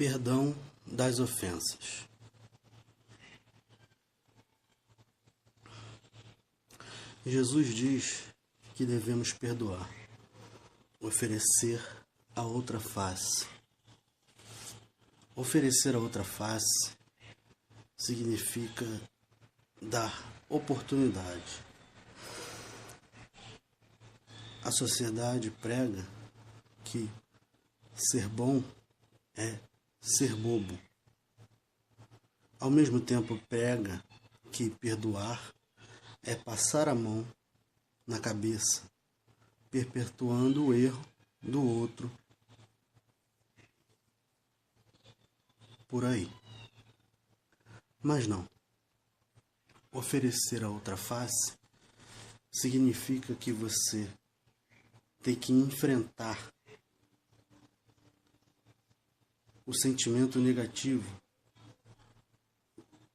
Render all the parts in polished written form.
Perdão das ofensas. Jesus diz que devemos perdoar, oferecer a outra face. Oferecer a outra face significa dar oportunidade. A sociedade prega que ser bom é ser bobo. Ao mesmo tempo prega que perdoar é passar a mão na cabeça, perpetuando o erro do outro por aí. Mas não. Oferecer a outra face significa que você tem que enfrentar o sentimento negativo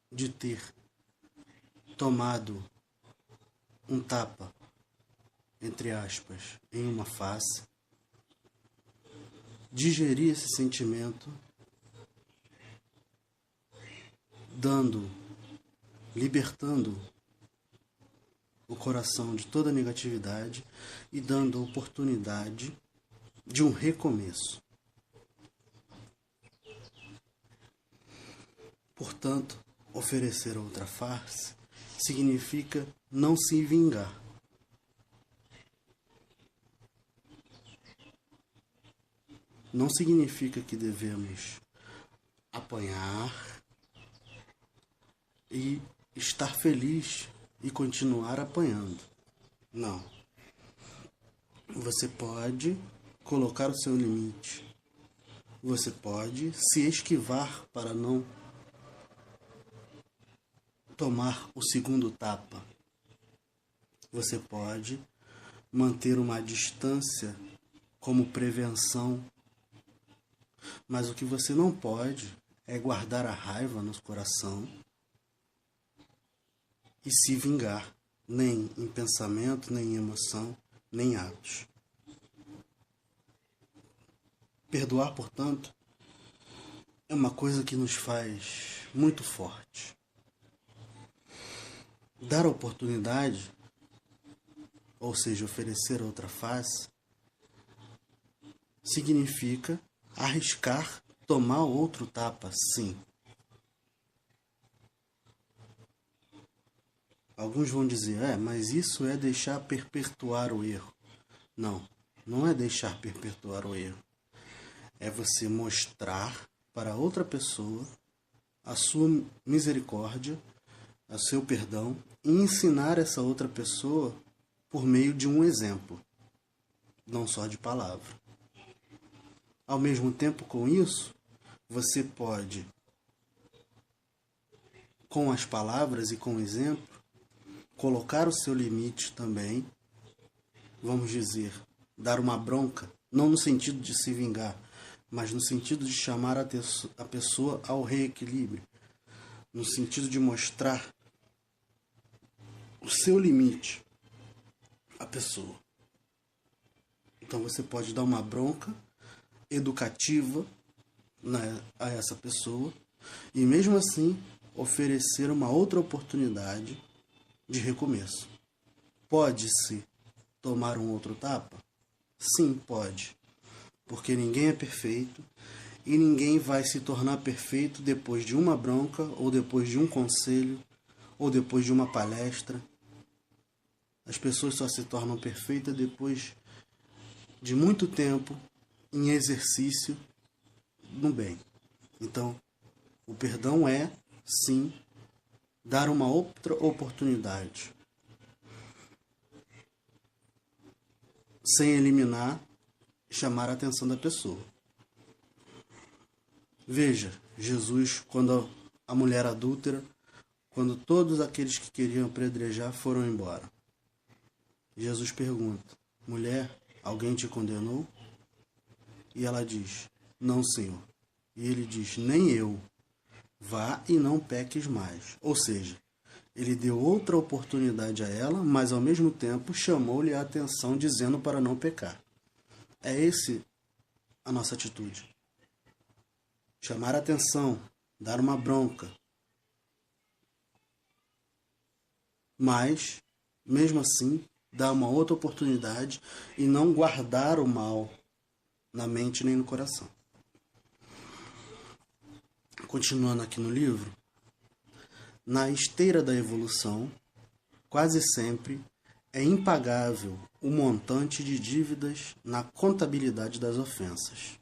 de ter tomado um tapa, entre aspas, em uma face, digerir esse sentimento, libertando o coração de toda negatividade e dando a oportunidade de um recomeço. Portanto, oferecer outra face significa não se vingar. Não significa que devemos apanhar e estar feliz e continuar apanhando. Não. Você pode colocar o seu limite. Você pode se esquivar para não tomar o segundo tapa. Você pode manter uma distância como prevenção. Mas o que você não pode é guardar a raiva no coração e se vingar, nem em pensamento, nem em emoção, nem em atos. Perdoar, portanto, é uma coisa que nos faz muito forte. Dar a oportunidade, ou seja, oferecer outra face, significa arriscar tomar outro tapa, sim. Alguns vão dizer, mas isso é deixar perpetuar o erro. Não, não é deixar perpetuar o erro. É você mostrar para outra pessoa a sua misericórdia, o seu perdão, e ensinar essa outra pessoa por meio de um exemplo, não só de palavra. Ao mesmo tempo, com isso, você pode, com as palavras e com o exemplo, colocar o seu limite também, vamos dizer, dar uma bronca, não no sentido de se vingar, mas no sentido de chamar a pessoa ao reequilíbrio, no sentido de mostrar o seu limite à pessoa. Então você pode dar uma bronca educativa a essa pessoa e mesmo assim oferecer uma outra oportunidade de recomeço. Pode-se tomar um outro tapa? Sim, pode. Porque ninguém é perfeito e ninguém vai se tornar perfeito depois de uma bronca ou depois de um conselho ou depois de uma palestra. As pessoas só se tornam perfeitas depois de muito tempo em exercício no bem. Então, o perdão é, sim, dar uma outra oportunidade, sem eliminar e chamar a atenção da pessoa. Veja, Jesus, quando a mulher adúltera, quando todos aqueles que queriam apedrejar foram embora. Jesus pergunta, mulher, alguém te condenou? E ela diz, não, Senhor. E ele diz, nem eu. Vá e não peques mais. Ou seja, ele deu outra oportunidade a ela, mas ao mesmo tempo chamou-lhe a atenção dizendo para não pecar. É esse a nossa atitude. chamar a atenção, dar uma bronca. Mas, mesmo assim, dar uma outra oportunidade e não guardar o mal na mente nem no coração. Continuando aqui no livro, na esteira da evolução, quase sempre é impagável o montante de dívidas na contabilidade das ofensas.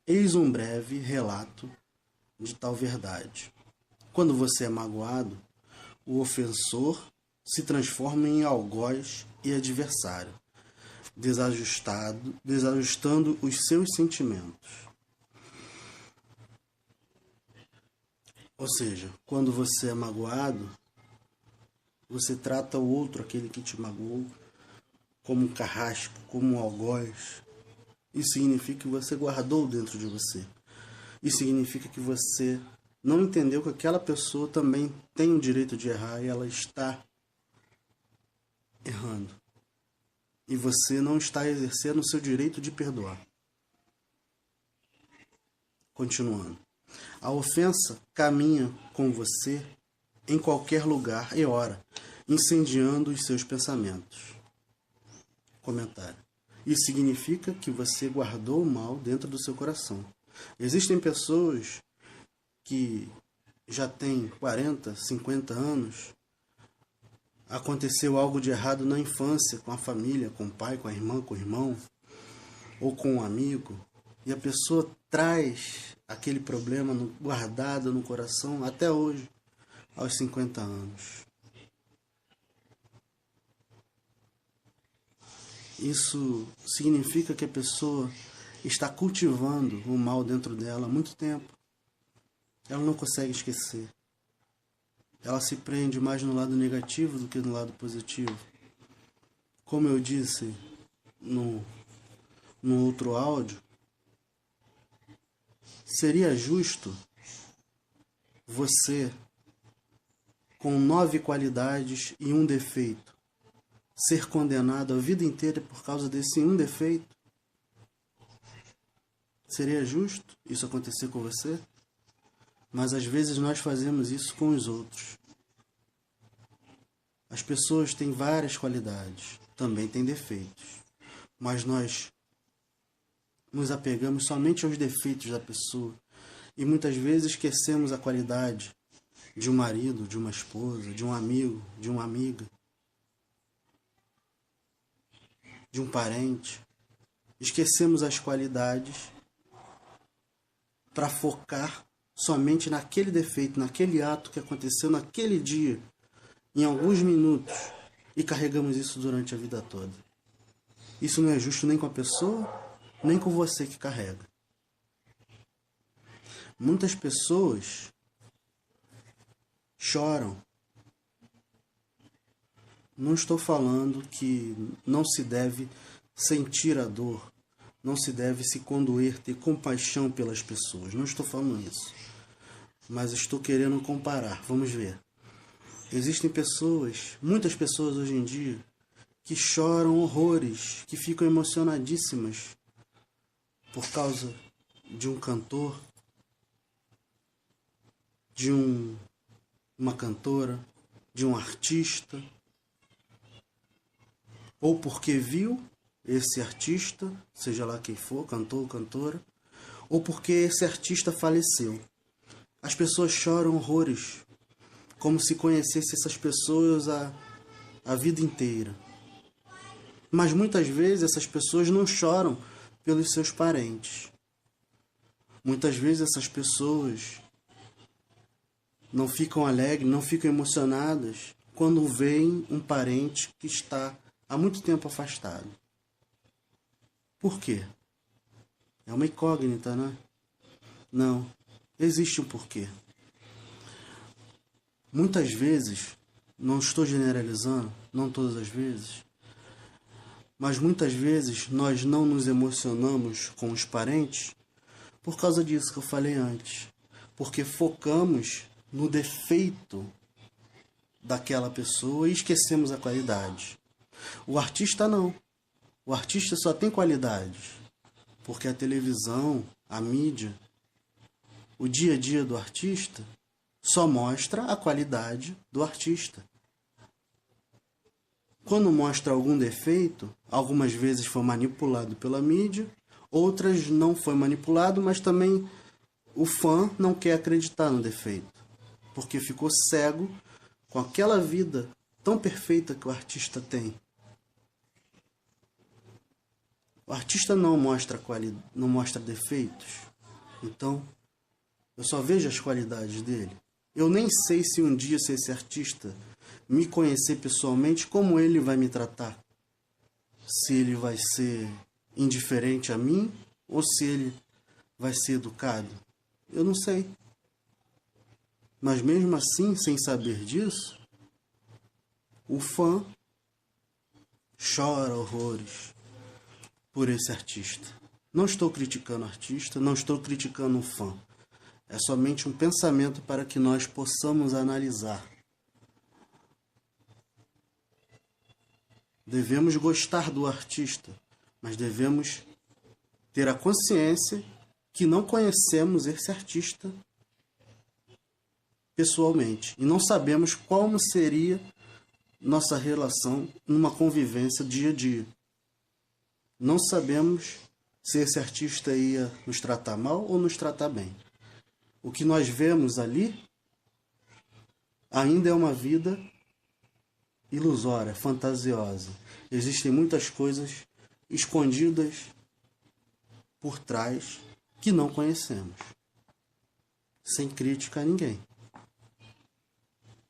Eis um breve relato de tal verdade. Quando você é magoado, o ofensor se transforma em algoz e adversário, desajustando os seus sentimentos. Ou seja, quando você é magoado, você trata o outro, aquele que te magoou, como um carrasco, como um algoz. Isso significa que você guardou dentro de você. Isso significa que você não entendeu que aquela pessoa também tem o direito de errar e ela está errando. E você não está exercendo o seu direito de perdoar. Continuando. A ofensa caminha com você em qualquer lugar e hora, incendiando os seus pensamentos. Comentário. Isso significa que você guardou o mal dentro do seu coração. Existem pessoas que já têm 40, 50 anos, aconteceu algo de errado na infância, com a família, com o pai, com a irmã, com o irmão, ou com um amigo, e a pessoa traz aquele problema guardado no coração até hoje, aos 50 anos. Isso significa que a pessoa está cultivando o mal dentro dela há muito tempo. Ela não consegue esquecer. Ela se prende mais no lado negativo do que no lado positivo. Como eu disse no outro áudio, seria justo você, com 9 qualidades e um defeito, ser condenado a vida inteira por causa desse um defeito? Seria justo isso acontecer com você? Mas às vezes nós fazemos isso com os outros. As pessoas têm várias qualidades, também têm defeitos. Mas nós nos apegamos somente aos defeitos da pessoa e muitas vezes esquecemos a qualidade de um marido, de uma esposa, de um amigo, de uma amiga, de um parente. Esquecemos as qualidades para focar somente naquele defeito, naquele ato que aconteceu naquele dia, em alguns minutos, e carregamos isso durante a vida toda. Isso não é justo nem com a pessoa, nem com você que carrega. Muitas pessoas choram. Não estou falando que não se deve sentir a dor, não se deve se condoer, ter compaixão pelas pessoas. Não estou falando isso. Mas estou querendo comparar. Vamos ver. Existem pessoas, muitas pessoas hoje em dia, que choram horrores, que ficam emocionadíssimas por causa de um cantor, de uma cantora, de um artista, ou porque viu esse artista, seja lá quem for, cantor ou cantora, ou porque esse artista faleceu. As pessoas choram horrores, como se conhecesse essas pessoas a vida inteira. Mas muitas vezes essas pessoas não choram pelos seus parentes. Muitas vezes essas pessoas não ficam alegres, não ficam emocionadas quando veem um parente que está há muito tempo afastado. Por quê? É uma incógnita, né? Não, existe um porquê. Muitas vezes, não estou generalizando, não todas as vezes, mas muitas vezes nós não nos emocionamos com os parentes por causa disso que eu falei antes. Porque focamos no defeito daquela pessoa e esquecemos a qualidade. O artista não. O artista só tem qualidades porque a televisão, a mídia, o dia a dia do artista só mostra a qualidade do artista. Quando mostra algum defeito, algumas vezes foi manipulado pela mídia, outras não foi manipulado, mas também o fã não quer acreditar no defeito, porque ficou cego com aquela vida tão perfeita que o artista tem. O artista não mostra não mostra defeitos, então eu só vejo as qualidades dele. Eu nem sei se um dia, se esse artista me conhecer pessoalmente, como ele vai me tratar. Se ele vai ser indiferente a mim ou se ele vai ser educado. Eu não sei. Mas mesmo assim, sem saber disso, o fã chora horrores por esse artista. Não estou criticando o artista, não estou criticando o fã. É somente um pensamento para que nós possamos analisar. Devemos gostar do artista, mas devemos ter a consciência que não conhecemos esse artista pessoalmente e não sabemos como seria nossa relação numa convivência dia a dia. Não sabemos se esse artista ia nos tratar mal ou nos tratar bem. O que nós vemos ali ainda é uma vida ilusória, fantasiosa. Existem muitas coisas escondidas por trás que não conhecemos. Sem crítica a ninguém.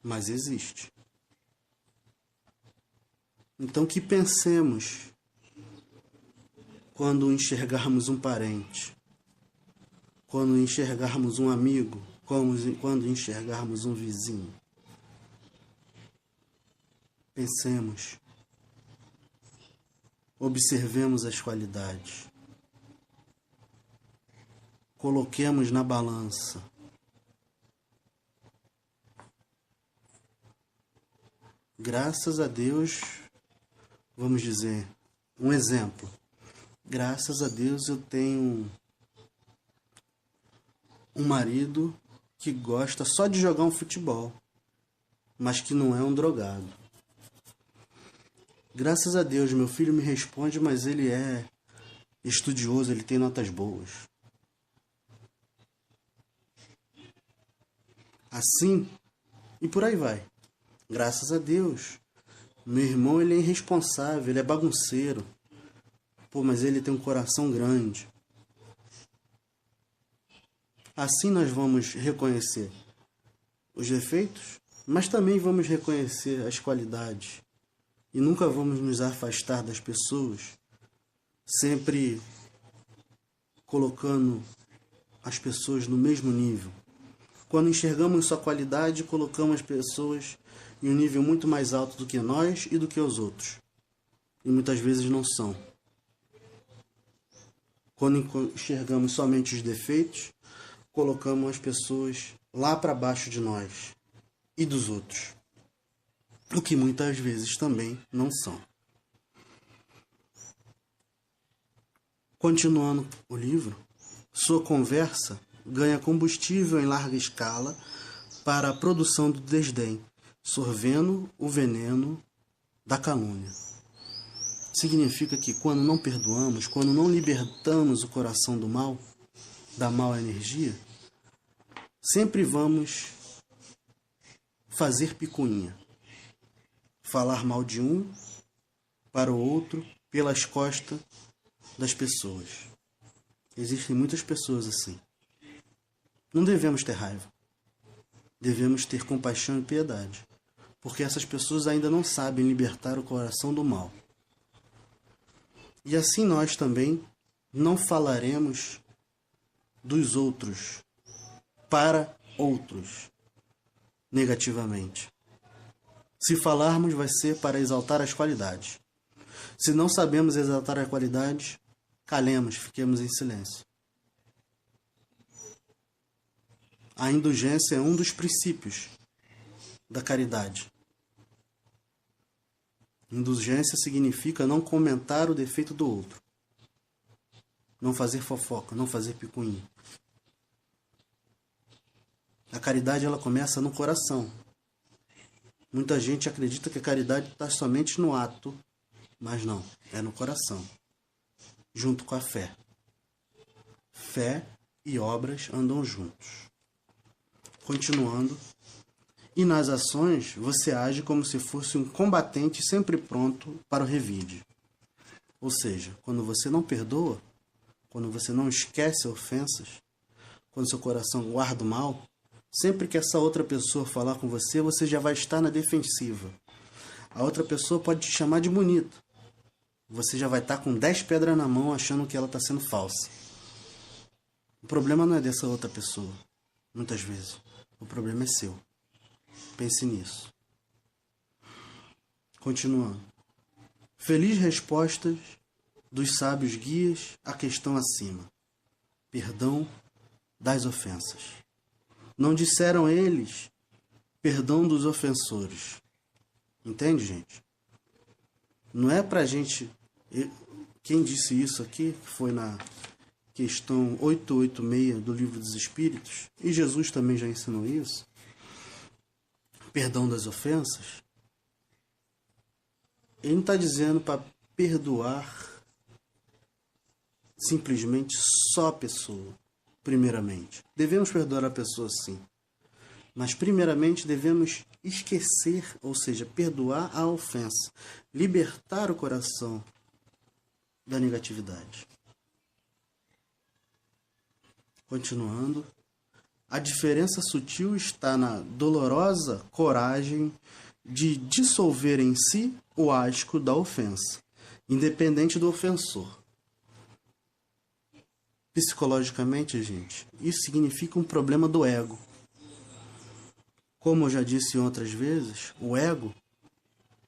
Mas existe. Então que pensemos quando enxergarmos um parente, quando enxergarmos um amigo, quando enxergarmos um vizinho. Pensemos, observemos as qualidades, coloquemos na balança. Graças a Deus, vamos dizer, um exemplo. Graças a Deus eu tenho um marido que gosta só de jogar um futebol, mas que não é um drogado. Graças a Deus, meu filho me responde, mas ele é estudioso, ele tem notas boas. Assim, e por aí vai. Graças a Deus, meu irmão ele é irresponsável, ele é bagunceiro. Pô, mas ele tem um coração grande. Assim nós vamos reconhecer os defeitos, mas também vamos reconhecer as qualidades. E nunca vamos nos afastar das pessoas, sempre colocando as pessoas no mesmo nível. Quando enxergamos sua qualidade, colocamos as pessoas em um nível muito mais alto do que nós e do que os outros. E muitas vezes não são. Quando enxergamos somente os defeitos, colocamos as pessoas lá para baixo de nós e dos outros. O que muitas vezes também não são. Continuando o livro, sua conversa ganha combustível em larga escala para a produção do desdém, sorvendo o veneno da calúnia. Significa que quando não perdoamos, quando não libertamos o coração do mal, da má energia, sempre vamos fazer picuinha. Falar mal de um para o outro pelas costas das pessoas. Existem muitas pessoas assim. Não devemos ter raiva. Devemos ter compaixão e piedade, porque essas pessoas ainda não sabem libertar o coração do mal. E assim nós também não falaremos dos outros para outros negativamente. Se falarmos, vai ser para exaltar as qualidades. Se não sabemos exaltar as qualidades, calemos, fiquemos em silêncio. A indulgência é um dos princípios da caridade. Indulgência significa não comentar o defeito do outro. Não fazer fofoca, não fazer picuinha. caridade ela começa no coração. Muita gente acredita que a caridade está somente no ato, mas não, é no coração, junto com a fé. Fé e obras andam juntos. Continuando. E nas ações, você age como se fosse um combatente sempre pronto para o revide. Ou seja, quando você não perdoa, quando você não esquece ofensas, quando seu coração guarda o mal, sempre que essa outra pessoa falar com você, você já vai estar na defensiva. A outra pessoa pode te chamar de bonito. Você já vai estar com 10 pedras na mão achando que ela está sendo falsa. O problema não é dessa outra pessoa, muitas vezes. O problema é seu. Pense nisso. Continuando. Feliz respostas dos sábios guias à questão acima. Perdão das ofensas. Não disseram eles perdão dos ofensores. Entende, gente? Não é pra gente... Quem disse isso aqui foi na questão 886 do Livro dos Espíritos, e Jesus também já ensinou isso. Perdão das ofensas. Ele não está dizendo para perdoar simplesmente só a pessoa, primeiramente. Devemos perdoar a pessoa, sim. Mas, primeiramente, devemos esquecer, ou seja, perdoar a ofensa. Libertar o coração da negatividade. Continuando. A diferença sutil está na dolorosa coragem de dissolver em si o asco da ofensa, independente do ofensor. Psicologicamente, gente, isso significa um problema do ego. Como eu já disse outras vezes, o ego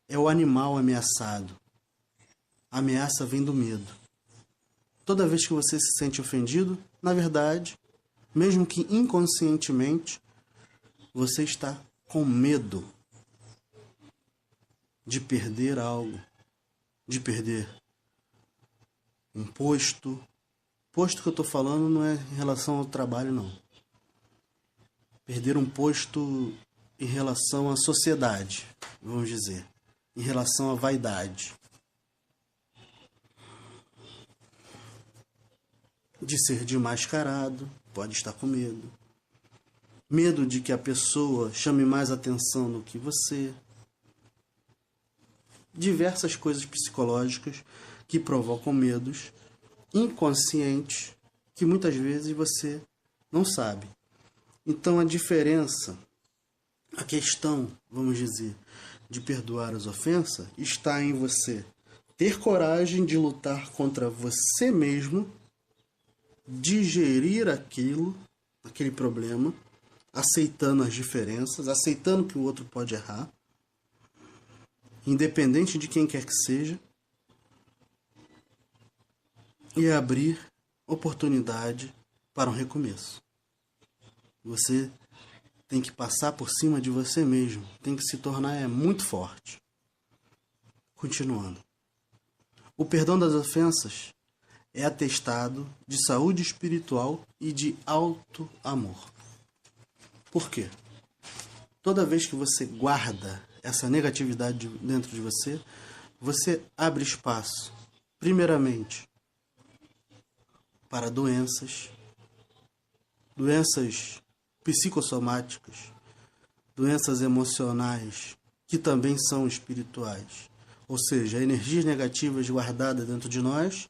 é o animal ameaçado. A ameaça vem do medo. Toda vez que você se sente ofendido, na verdade, mesmo que inconscientemente, você está com medo de perder algo, de perder um posto. Posto que eu estou falando não é em relação ao trabalho, não. Perder um posto em relação à sociedade, vamos dizer, em relação à vaidade. De ser desmascarado, pode estar com medo. Medo de que a pessoa chame mais atenção do que você. Diversas coisas psicológicas que provocam medos inconscientes que muitas vezes você não sabe. Então a diferença, a questão, vamos dizer, de perdoar as ofensas está em você ter coragem de lutar contra você mesmo, digerir aquele problema, aceitando as diferenças, aceitando que o outro pode errar, independente de quem quer que seja, e abrir oportunidade para um recomeço. Você tem que passar por cima de você mesmo, tem que se tornar muito forte. Continuando. O perdão das ofensas é atestado de saúde espiritual e de alto amor. Por quê? Toda vez que você guarda essa negatividade dentro de você, você abre espaço, primeiramente, para doenças psicossomáticas, doenças emocionais, que também são espirituais. Ou seja, energias negativas guardadas dentro de nós,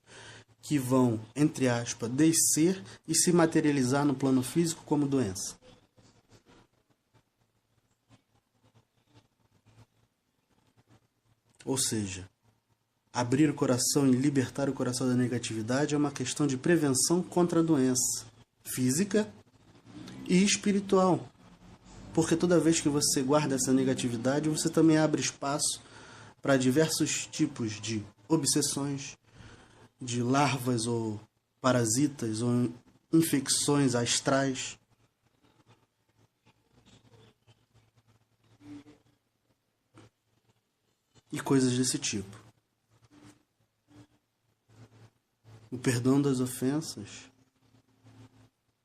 que vão, entre aspas, descer e se materializar no plano físico como doença. Ou seja, abrir o coração e libertar o coração da negatividade é uma questão de prevenção contra a doença física e espiritual. Porque toda vez que você guarda essa negatividade, você também abre espaço para diversos tipos de obsessões, de larvas ou parasitas ou infecções astrais. E coisas desse tipo. O perdão das ofensas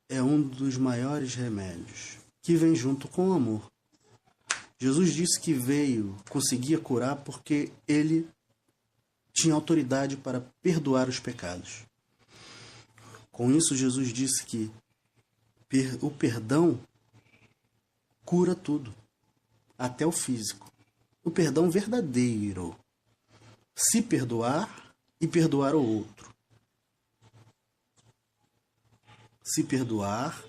é um dos maiores remédios. que vem junto com o amor. Jesus disse que conseguia curar porque ele tinha autoridade para perdoar os pecados. Com isso, Jesus disse que o perdão cura tudo, até o físico. O perdão verdadeiro. Se perdoar e perdoar o outro. Se perdoar,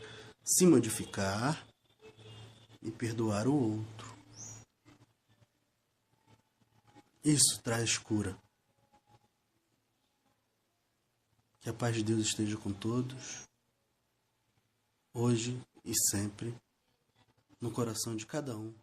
se modificar e perdoar o outro. Isso traz cura. Que a paz de Deus esteja com todos, hoje e sempre, no coração de cada um.